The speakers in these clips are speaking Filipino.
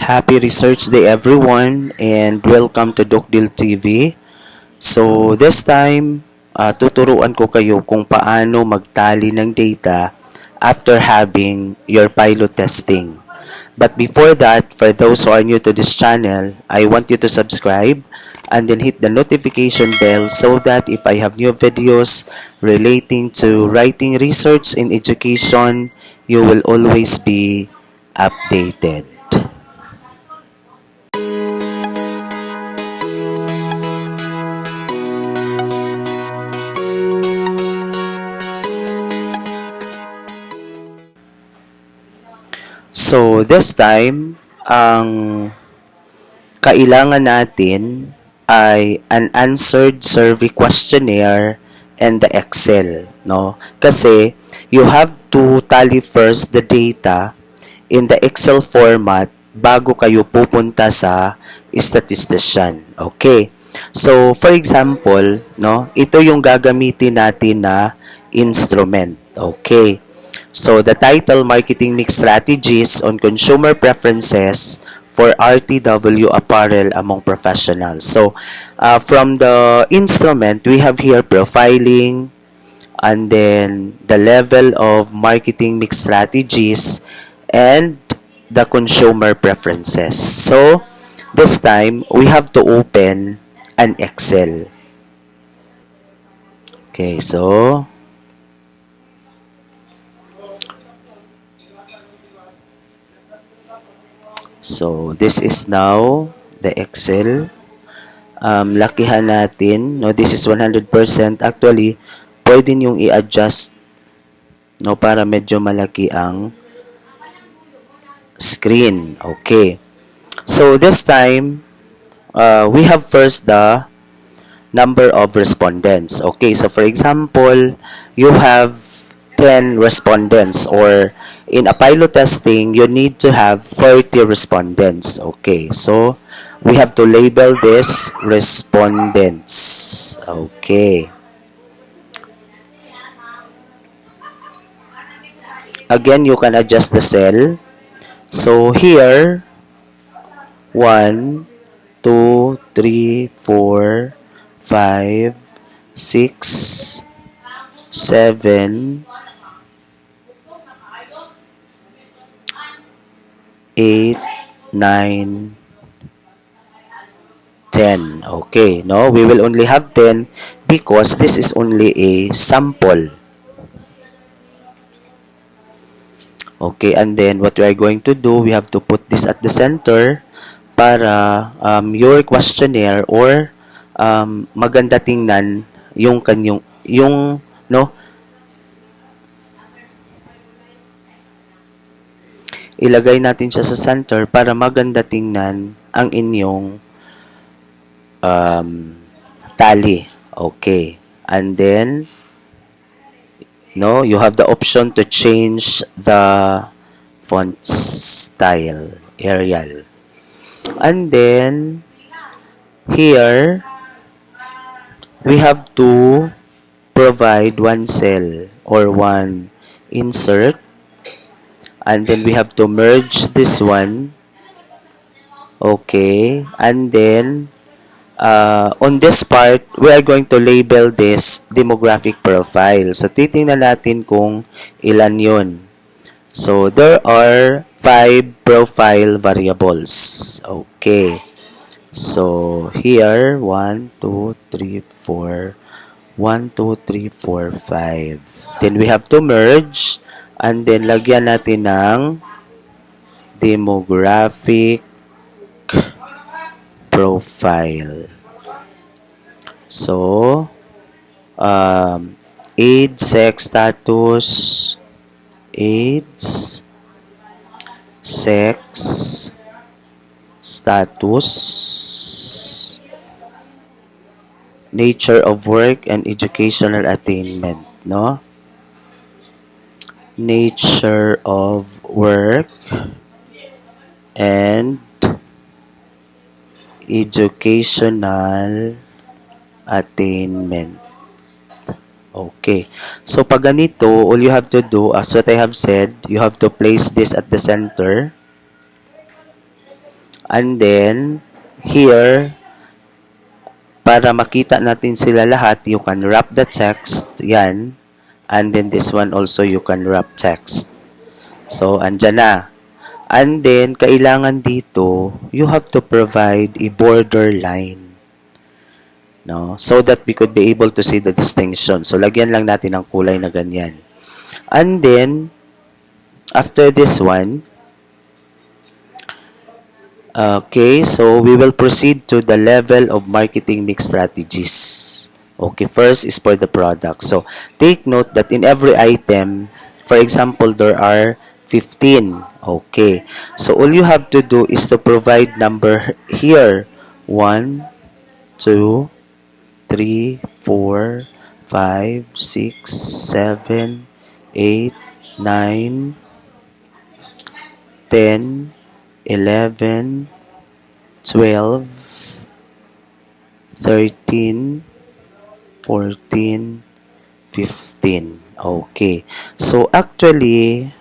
Happy Research Day everyone and welcome to Dokdil TV. So this time, tuturuan ko kayo kung paano magtali ng data after having your pilot testing. But before that, for those who are new to this channel, I want you to subscribe and then hit the notification bell so that if I have new videos relating to writing research in education, you will always be updated. So, this time, ang kailangan natin ay an answered survey questionnaire and the Excel, no? Kasi you have to tally first the data in the Excel format bago kayo pupunta sa statistician. Okay? So, for example, no, ito yung gagamitin natin na instrument. Okay? So, the title, Marketing Mix Strategies on Consumer Preferences for RTW Apparel Among Professionals. So, from the instrument, we have here profiling, and then the level of marketing mix strategies, and the consumer preferences. So, this time, we have to open an Excel. Okay, so, this is now the Excel. Lakihan natin, no, this is 100%. Actually, pwede niyong i-adjust, no, para medyo malaki ang screen. Okay. So, this time, we have first the number of respondents. Okay, so for example, you have 10 respondents, or in a pilot testing, you need to have 30 respondents. Okay, so we have to label this respondents. Okay. Again, you can adjust the cell. So here, 1, 2, 3, 4, 5, 6, 7, 8, 9, 10. Okay, no? We will only have 10 because this is only a sample. Okay, and then what we are going to do, we have to put this at the center para your questionnaire or maganda tingnan yung kanyang, no, ilagay natin siya sa center para maganda tingnan ang inyong tally. Okay. And then, no, you have the option to change the font style, Arial. And then, here, we have to provide one cell or one insert. And then we have to merge this one. Okay. And then, on this part, we are going to label this demographic profile. So, titingnan natin kung ilan yun. So, there are 5 profile variables. Okay. So, here, 1, 2, 3, 4. 1, 2, 3, 4, 5. Then, we have to merge. And then, lagyan natin ng demographic profile. So, age, sex, status, age, sex, status, nature of work, and educational attainment, no? Nature of work and educational attainment. Okay. So, pag ganito, all you have to do, as what I have said, you have to place this at the center. And then, here, para makita natin sila lahat, you can wrap the text. Yan. And then this one also, you can wrap text. So, andyan na. And then, kailangan dito, you have to provide a border line. No? So that we could be able to see the distinction. So, lagyan lang natin ng kulay na ganyan. And then, after this one, okay, so we will proceed to the level of marketing mix strategies. Okay, first is for the product. So, take note that in every item, for example, there are 15. Okay. So, all you have to do is to provide number here. 1, 2, 3, 4, 5, 6, 7, 8, 9, 10, 11, 12, 13, 14, 15. Okay. So, actually,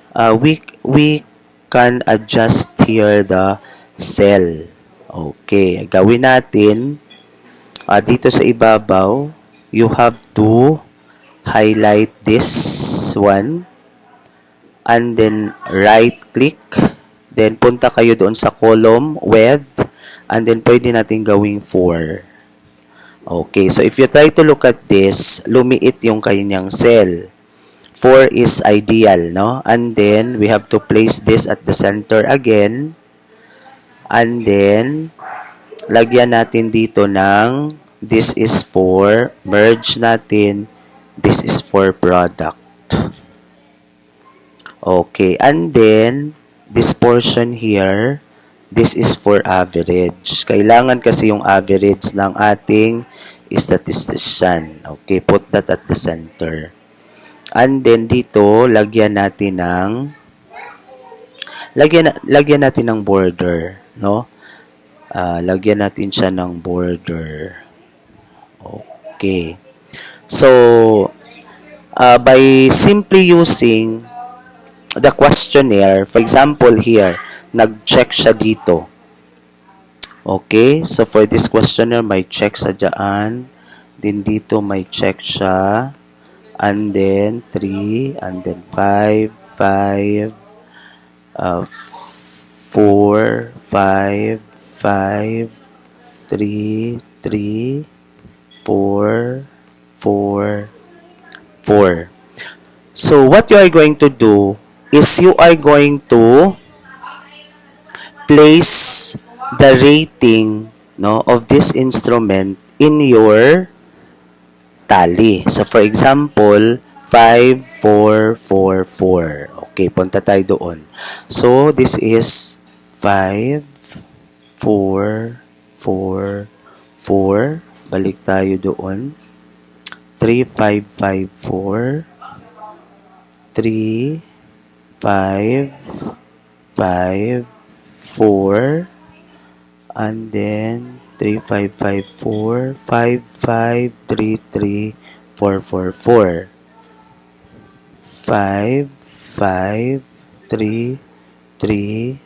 we can adjust here the cell. Okay. Gawin natin, dito sa ibabaw, you have to highlight this one and then right click, then punta kayo doon sa column with, and then pwede natin gawing 4. Okay, so if you try to look at this, lumiit yung kanyang cell. 4 is ideal, no? And then, we have to place this at the center again. And then, lagyan natin dito ng, this is for, merge natin, this is for product. Okay, and then, this portion here, this is for average. Kailangan kasi yung average ng ating statistician. Okay, put that at the center. And then dito, lagyan natin ng border, no? Lagyan natin siya ng border. Okay. So, by simply using the questionnaire, for example here, nag-check siya dito. Okay, so for this questionnaire, may check sa dyan. Then dito, may check siya. And then 3, and then 5, 5, 4, 5, 5, 3, 3, 4, 4, 4. So, what you are going to do is you are going to place the rating, no, of this instrument in your tally. So, for example, 5, 4, 4, 4. Okay, punta tayo doon. So, this is 5, 4, 4, 4. Balik tayo doon. 3, 5, 5, 4. 3, 5, 5, 4. And then 3, 5, 5, 4, 5, 5, 3, 3, 4, 4, 4. 5, 5, 3, 3,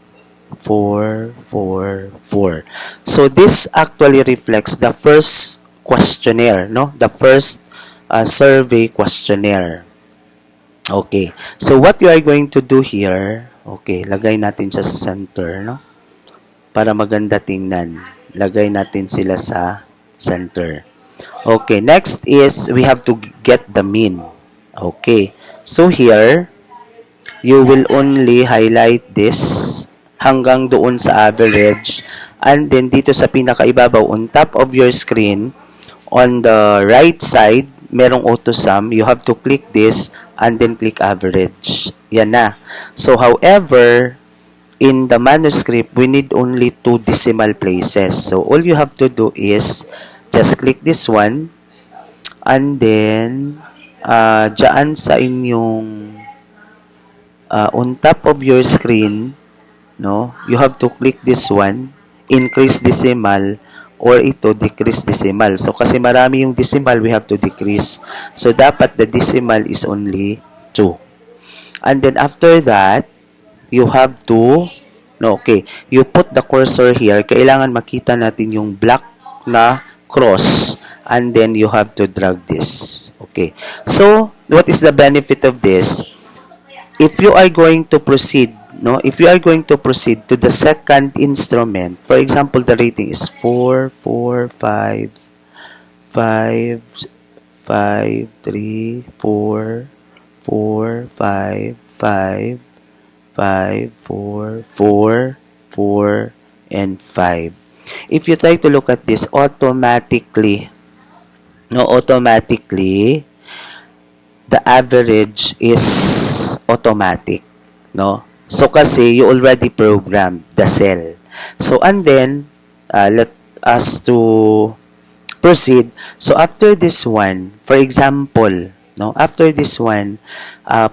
4, 4, 4. So this actually reflects the first questionnaire, no? The first survey questionnaire. Okay. So what you are going to do here, okay, lagay natin siya sa center, no? Para maganda tingnan. Lagay natin sila sa center. Okay, next is we have to get the mean. Okay. So here, you will only highlight this hanggang doon sa average. And then dito sa pinakaibabaw, on top of your screen, on the right side, merong auto sum. You have to click this and then click average. Yan na. So, however, in the manuscript, we need only 2 decimal places. So, all you have to do is just click this one and then dyan sa inyong on top of your screen, no, you have to click this one, increase decimal, or ito, decrease decimal. So, kasi marami yung decimal, we have to decrease. So, dapat the decimal is only 2. And then, after that, you have to No, okay. You put the cursor here. Kailangan makita natin yung black na cross. And then you have to drag this. Okay. So, what is the benefit of this? If you are going to proceed, no, if you are going to proceed to the second instrument, for example, the rating is 4, 4, 5, 5, 5, 3, 4, 4, 5, 5, 5, 4, 4, 4, and 5. If you try to look at this automatically, no, automatically, the average is automatic, no? So, kasi you already programmed the cell. So, and then, let us to proceed. So, after this one, for example, no, after this one,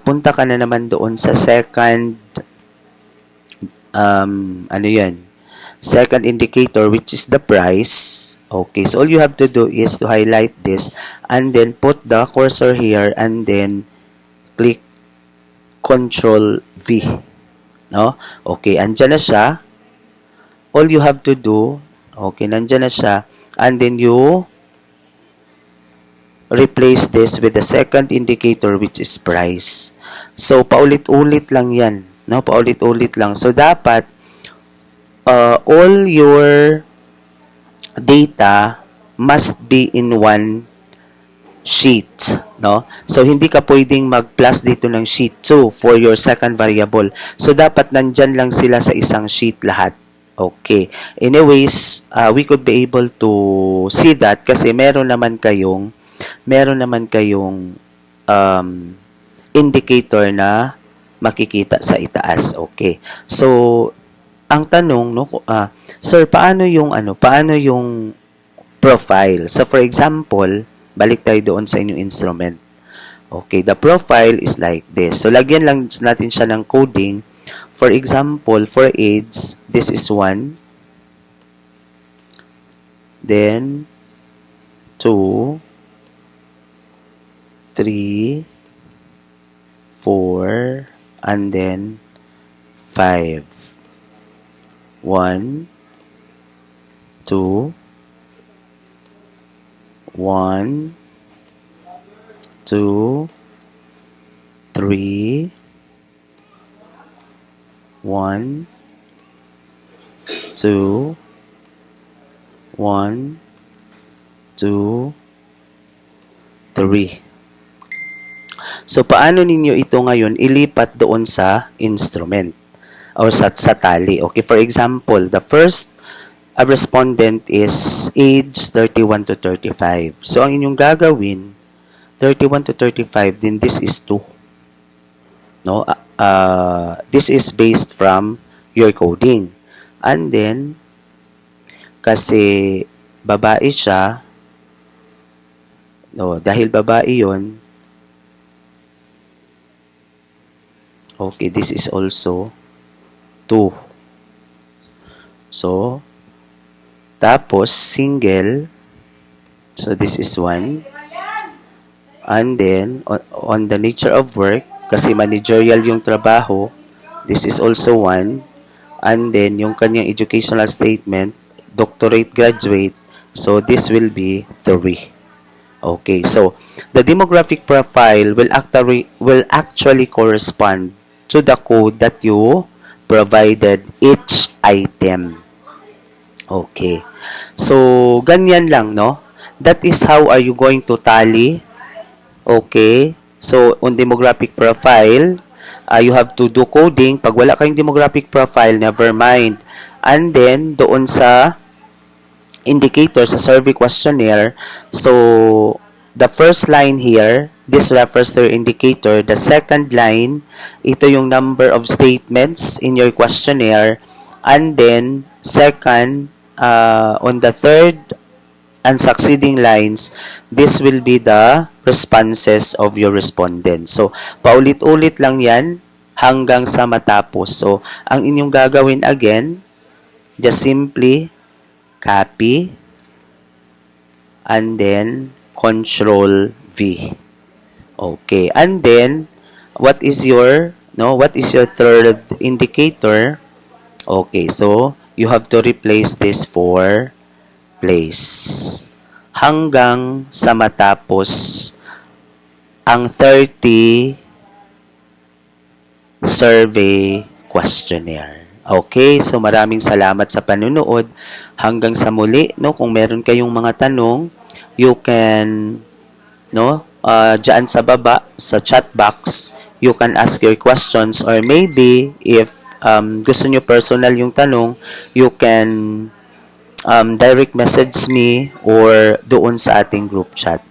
punta ka na naman doon sa second, ano yan, second indicator, which is the price. Okay, so all you have to do is to highlight this and then put the cursor here and then click Control V. No? Okay, andyan na siya. All you have to do, okay, nandyan na siya. And then you replace this with the second indicator which is price. So, paulit-ulit lang yan. No? Paulit-ulit lang. So, dapat all your data must be in one sheet, no? So, hindi ka pwedeng mag-plus dito ng sheet 2 for your second variable. So, dapat nandyan lang sila sa isang sheet lahat. Okay. Anyways, we could be able to see that kasi meron naman kayong indicator na makikita sa itaas. Okay. So, ang tanong, no, sir, paano yung profile? So, for example, balik tayo doon sa inyong instrument. Okay, the profile is like this. So, lagyan lang natin siya ng coding. For example, for AIDS, this is 1. Then, 2, 3, 4, and then 5. 1, 2, 1, 2, 3, 1, 2, 1, 2, 3. So, paano ninyo ito ngayon ilipat doon sa instrument or sa tali? Okay, for example, the first respondent is age 31 to 35. So, ang inyong gagawin, 31 to 35, then this is 2. No? This is based from your coding. And then, kasi babae siya, no, dahil babae yon, okay, this is also 2. So, tapos, single, so this is 1. And then, on the nature of work, kasi managerial yung trabaho, this is also 1. And then, yung kanyang educational statement, doctorate graduate, so this will be 3. Okay, so the demographic profile will actually correspond to the code that you provided each item. Okay. So, ganyan lang, no? That is how are you going to tally. Okay. So, on demographic profile, you have to do coding. Pag wala kayong demographic profile, never mind. And then, doon sa indicator, sa survey questionnaire, so, the first line here, this refers to your indicator. The second line, ito yung number of statements in your questionnaire. And then, second, on the third and succeeding lines, this will be the responses of your respondents. So, paulit-ulit lang yan hanggang sa matapos. So, ang inyong gagawin again, just simply copy and then Control V. Okay. And then, what is your third indicator? Okay, so you have to replace this for place. Hanggang sa matapos ang 30 survey questionnaire. Okay, so maraming salamat sa panunood. Hanggang sa muli, no, kung meron kayong mga tanong, you can, no, dyan sa baba, sa chat box, you can ask your questions, or maybe, if gusto nyo personal yung tanong, you can direct message me or doon sa ating group chat.